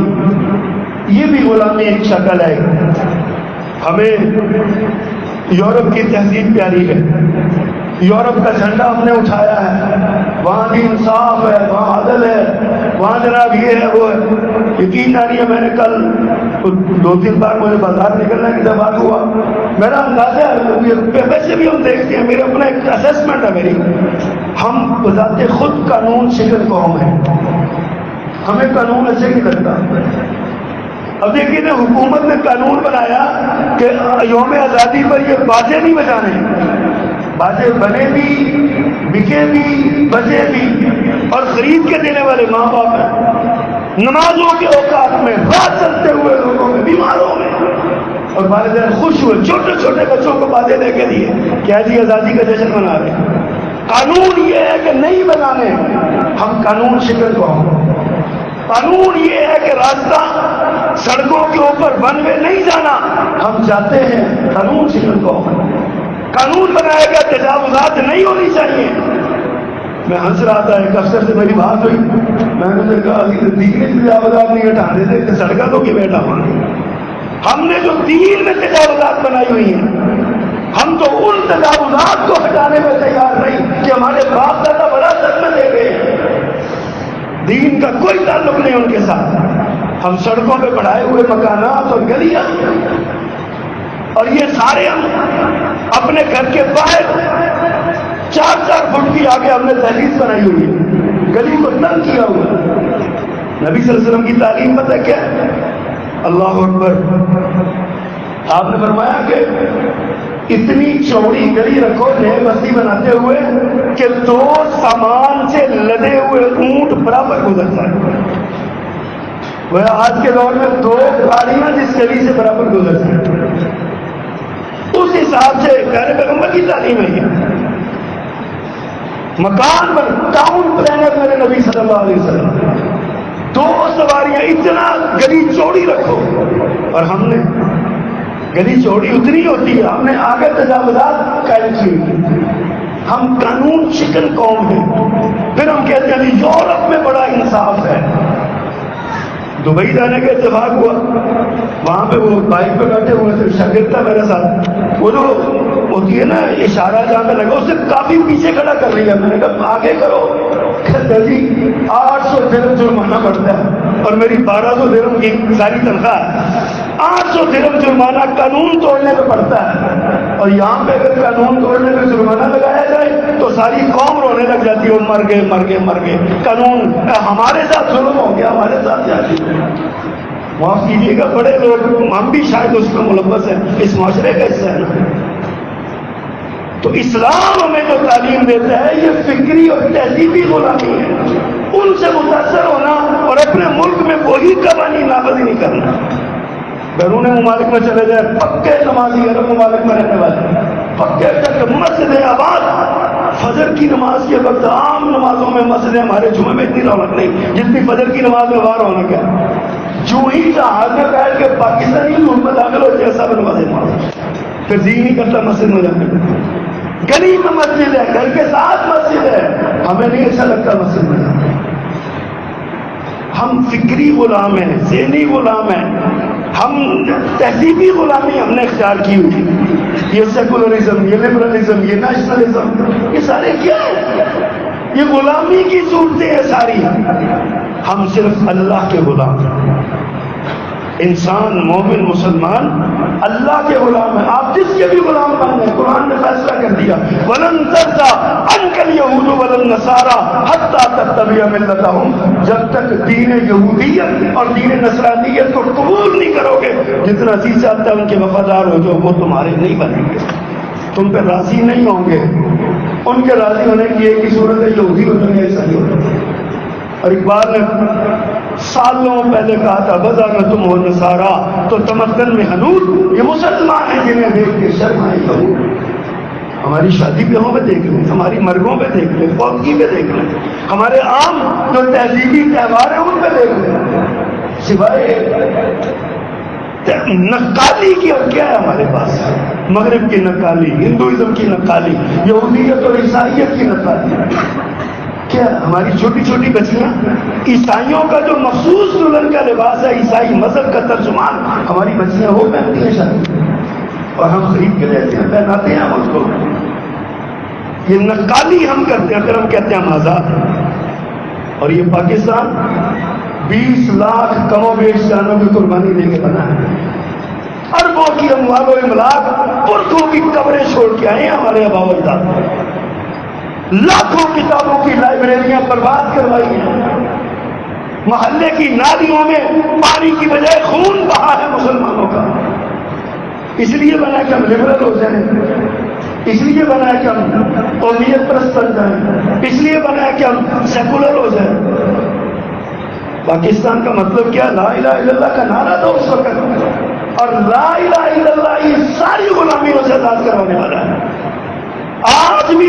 یہ بھی غلامی ایک شکل ہے. ہمیں یورپ کی تہذیب پیاری ہے، یورپ کا جھنڈا ہم نے اٹھایا ہے، وہاں بھی انصاف ہے، وہاں عدل ہے، وہاں جناب یہ ہے وہ ہے. یقین آ رہی ہے، میں نے کل 2-3 بار مجھے بازار نکلنے کی دفعہ ہوا، میرا اندازہ ہے، ویسے بھی ہم دیکھتے ہیں، میرا اپنا ایک اسیسمنٹ ہے میری، ہم بذات خود قانون شکن قوم ہیں، ہمیں قانون اچھے نہیں لگتا. اب دیکھیے نا، حکومت نے قانون بنایا کہ یوم آزادی پر یہ باجے نہیں بجانے. باجے بنے بھی، بکے بھی، بجے بھی، اور خرید کے دینے والے ماں باپ ہیں. نمازوں کے اوقات میں راہ چلتے ہوئے لوگوں میں، بیماروں میں، اور والدین خوش ہوئے چھوٹے چھوٹے بچوں کو باجے دے کے دیے، کیا جی آزادی کا جشن منا رہے ہیں. قانون یہ ہے کہ نہیں بنانے، ہم قانون شکن کو ہوں. قانون یہ ہے کہ راستہ سڑکوں کے اوپر ون وے نہیں جانا، ہم جاتے ہیں قانون شکن کو. قانون بنایا گیا تجاوزات نہیں ہونی چاہیے. میں ہنس رہا تھا، ایک افسر سے میری بات ہوئی، میں نے اسے کہا دین تجاوزات نہیں ہٹانے تھے سڑکوں تو کی بیٹھا ہوا. ہم نے جو دین میں تجاوزات بنائی ہوئی ہیں، ہم تو ان تجاوزات کو ہٹانے میں تیار نہیں کہ ہمارے باپ دادا بڑا صدمہ دے گئے ہیں. دین کا کوئی تعلق نہیں ان کے ساتھ. ہم سڑکوں پہ بڑھائے ہوئے مکانات اور گلیاں، اور یہ سارے ہم اپنے گھر کے باہر 4-4 فٹ کی آگے ہم نے دہلیز بنائی ہوئی ہے، گلی کو تنگ کیا ہوا. نبی صلی اللہ علیہ وسلم کی تعلیم پتہ کیا ہے؟ اللہ اکبر. آپ نے فرمایا کہ اتنی چوڑی گلی رکھو نئے بستی بناتے ہوئے کہ 2 سامان سے لدے ہوئے اونٹ برابر گزر جائے. وہ آج کے دور میں 2 گاڑیاں جس گلی سے برابر گزر جائیں، اس حساب سے پیارے پیغمبر کی تعلیم ہے. مکان پر ٹاؤن پلانر میرے نبی صلی اللہ علیہ وسلم 2 سواریاں، اتنا گلی چوڑی رکھو. اور ہم نے گلی چوڑی اتنی ہوتی ہے، ہم نے آگے تجاوزات قائم کی. ہم قانون شکن قوم ہیں. پھر ہم کہتے ہیں یورپ میں بڑا انصاف ہے. دبئی جانے کا اتفاق ہوا، وہاں پہ وہ بائک پہ بیٹھے ہوئے تھے، شاگرد تھا میرے ساتھ، وہ جو ہوتی ہے نا اشارہ جہاں پہ لگا، اسے کافی پیچھے کھڑا کر لیا. میں نے کہا آگے کرو. کہتے جی 800 درہم جرمانہ پڑتا ہے اور میری 1200 درہم کی ساری تنخواہ. 800 درہم جرمانہ قانون توڑنے پہ پڑتا ہے، اور یہاں پہ اگر قانون توڑنے پہ جرمانہ لگایا جائے تو ساری قوم رونے لگ جاتی ہے، مر گئے مر گئے مر گئے. قانون ہمارے ساتھ ظلم ہو گیا، ہمارے ساتھ جاتی. معاف کیجیے گا، بڑے لوگ، ہم بھی شاید اس میں ملوث ہیں، اس معاشرے کا حصہ ہے نا. تو اسلام ہمیں جو تعلیم دیتا ہے یہ فکری اور تہذیبی غلامی ہے. ان سے متاثر ہونا اور اپنے ملک میں وہی قوانین نافذ نہیں کرنا. بیرون ممالک میں چلے جائے، پکے نمازی عرب ممالک میں رہنے والے پکے تک مسجد آباد، فجر کی نماز کے وقت عام نمازوں میں مسجد ہمارے جمعے میں اتنی رونق نہیں جتنی فجر کی نماز میں وہاں رونق ہے. جو ہی جہاز میں بیٹھ کے پاکستانی حکومت میں داخل ہو جیسا بنوا دینا، پھر جی نہیں کرتا مسجد میں جانے کا۔ گلی میں مسجد ہے، گھر کے ساتھ مسجد ہے، ہمیں نہیں اچھا لگتا مسجد میں جانا۔ ہم فکری غلام ہیں، ذہنی غلام ہیں، ہم تہذیبی غلامی ہم نے اختیار کی ہوئی۔ یہ سیکولرزم، یہ لبرلزم، یہ نیشنلزم، یہ سارے کیا ہے؟ یہ غلامی کی صورتیں ہیں ساری۔ ہم صرف اللہ کے غلام ہیں۔ انسان، مومن، مسلمان اللہ کے غلام ہیں۔ آپ جس کے بھی غلام بن گئے، قرآن نے فیصلہ کر دیا وَلَن تَرْضَىٰ عَنْكَ الْيَهُودُ وَلَا النَّصَارَىٰ حَتَّىٰ تَتَّبِعَ مِلَّتَهُمْ، جب تک دین یہودیت اور دین نصرانیت کو قبول نہیں کرو گے، جتنا جی چاہتا ہے ان کے وفادار ہو جو، وہ تمہارے نہیں بنیں گے، تم پہ راضی نہیں ہوں گے۔ ان کے راضی ہونے کی ایک ہی صورت ہے، یہودی ہو جائیں گے، عیسائی ہو جائیں گے۔ اور اقبال نے سالوں پہلے کہا تھا بذا میں تم ہو نصارا تو تمدن میں حنود، یہ مسلمان ہیں جنہیں دیکھ کے شرم آئے یہود۔ ہماری شادی بیاہوں پہ دیکھ لیں، ہماری مرگوں پہ دیکھ لیں، فوتگی پہ دیکھ لیں، ہمارے عام جو تہذیبی تہوار ہیں ان پہ دیکھ لیں، سوائے نقالی کی اور کیا ہے ہمارے پاس؟ مغرب کی نقالی، ہندوازم کی نقالی، یہودیت اور عیسائیت کی نقالی۔ کیا ہماری چھوٹی چھوٹی بچیاں، عیسائیوں کا جو مخصوص دلہن کا لباس ہے، عیسائی مذہب کا ترجمان، ہماری بچیاں وہ پہنتی ہیں شادی، اور ہم خرید کے لیتے ہیں، پہناتے ہیں ہم اس کو۔ یہ نقالی ہم کرتے ہیں، پھر ہم کہتے ہیں ہم آزاد ہیں۔ اور یہ پاکستان 20 لاکھ کم و بیش جانوں کی قربانی دے کے بنا ہے، اربوں کی اموال و املاک، پرکھوں کی قبریں چھوڑ کے آئے ہیں ہمارے آباء و اجداد، لاکھوں کتابوں کی لائبریریاں برباد کروائی ہیں، محلے کی نالیوں میں پانی کی بجائے خون بہا ہے مسلمانوں کا۔ اس لیے بنا کہ ہم لبرل ہو جائیں، اس لیے بنا کہ ہم قومیت پرست بن جائیں، اس لیے بنا کہ ہم سیکولر ہو جائیں۔ پاکستان کا مطلب کیا؟ لا الہ الا اللہ کا نعرہ دو اس وقت، اور لا الہ الا اللہ یہ ساری غلامیوں سے آزاد کروانے والا ہے۔ آج بھی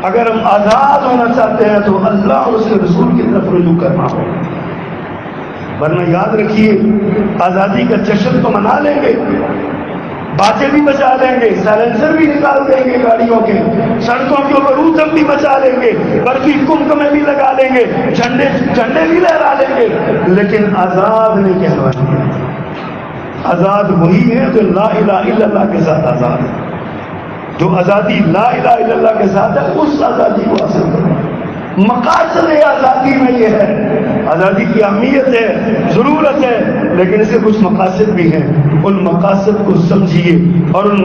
اگر ہم آزاد ہونا چاہتے ہیں تو اللہ اور اس کے رسول کی طرف رجوع کرنا ہو، ورنہ یاد رکھیے آزادی کا جشن تو منا لیں گے، باجے بھی بچا لیں گے، سائلنسر بھی نکال دیں گے گاڑیوں کے، سڑکوں کے اوپر اوتم بھی بچا لیں گے، برقی کمکمے بھی لگا لیں گے، جھنڈے بھی لہرا لیں گے، لیکن آزاد نہیں کہلوائیں گے۔ آزاد وہی ہے جو لا الہ الا اللہ کے ساتھ آزاد ہے۔ جو آزادی لا الہ الا اللہ کے ساتھ ہے اس آزادی کو حاصل کرو۔ مقاصد آزادی میں یہ ہے، آزادی کی اہمیت ہے، ضرورت ہے، لیکن اس کے کچھ مقاصد بھی ہیں، ان مقاصد کو سمجھیے اور ان